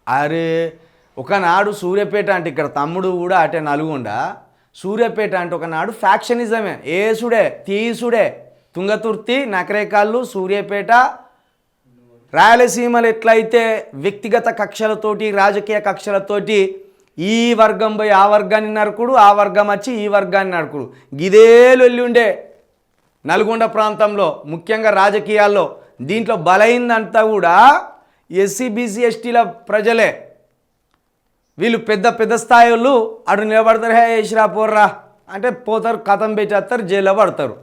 అరే ఒకనాడు సూర్యాపేట అంటే ఇక్కడ తమ్ముడు కూడా అటే నల్గొండ. సూర్యాపేట అంటే ఒకనాడు ఫ్యాక్షనిజమే, ఏసుడే తీసుడే, తుంగతుర్తి, నకరేకాళ్ళు, సూర్యాపేట, రాయలసీమలు ఎట్లయితే వ్యక్తిగత కక్షలతోటి రాజకీయ కక్షలతోటి ఈ వర్గం పోయి ఆ వర్గాన్ని నరుకుడు, ఆ వర్గం వచ్చి ఈ వర్గాన్ని నరుకుడు, గిదే లొల్లి ఉండే నల్గొండ ప్రాంతంలో, ముఖ్యంగా రాజకీయాల్లో. దీంట్లో బలైందంతా కూడా ఎస్సీ బీసీ ఎస్టీల ప్రజలే. వీళ్ళు పెద్ద పెద్ద స్థాయి వాళ్ళు అటు నిలబడతారు, హే ఇష్రా పోర్రా అంటే పోతారు, కథం పెట్టేస్తారు, జైల్లో పడతారు.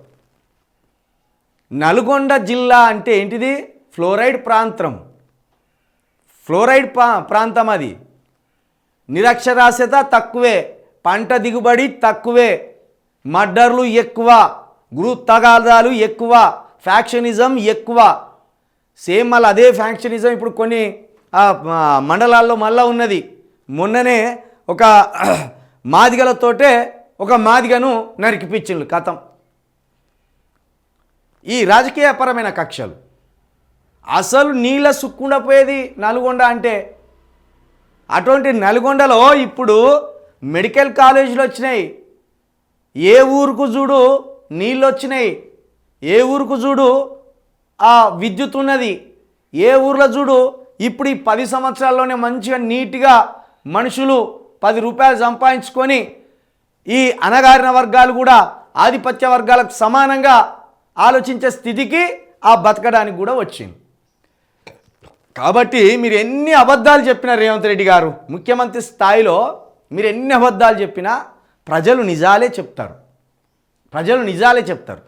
నల్గొండ జిల్లా అంటే ఏంటిది? ఫ్లోరైడ్ ప్రాంతం, ఫ్లోరైడ్ ప్రాంతం. అది నిరక్షరాస్యత తక్కువే, పంట దిగుబడి తక్కువే, మర్డర్లు ఎక్కువ, గ్రూప్ తగాదాలు ఎక్కువ, ఫ్యాక్షనిజం ఎక్కువ. సేమ్ మళ్ళీ అదే ఫ్యాక్షనిజం ఇప్పుడు కొన్ని మండలాల్లో మళ్ళీ ఉన్నది. మొన్ననే ఒక మాదిగలతోటే ఒక మాదిగను నరికిపిచ్చిండ్రు, కథం. ఈ రాజకీయపరమైన కక్షలు అసలు నీళ్ళ సుక్కుండపోయేది నల్గొండ అంటే. అటువంటి నల్గొండలో ఇప్పుడు మెడికల్ కాలేజీలు వచ్చినాయి, ఏ ఊరుకు చూడు నీళ్ళు వచ్చినాయి, ఏ ఊరుకు చూడు ఆ విద్యుత్ ఉన్నది, ఏ ఊర్లో చూడు ఇప్పుడు ఈ 10 సంవత్సరాల్లోనే మంచిగా నీట్గా మనుషులు 10 రూపాయలు సంపాదించుకొని ఈ అణగారిన వర్గాలు కూడా ఆధిపత్య వర్గాలకు సమానంగా ఆలోచించే స్థితికి ఆ బతకడానికి కూడా వచ్చింది. కాబట్టి మీరు ఎన్ని అబద్ధాలు చెప్పినా రేవంత్ రెడ్డి గారు ముఖ్యమంత్రి స్థాయిలో మీరు ఎన్ని అబద్ధాలు చెప్పినా ప్రజలు నిజాలే చెప్తారు, ప్రజలు నిజాలే చెప్తారు.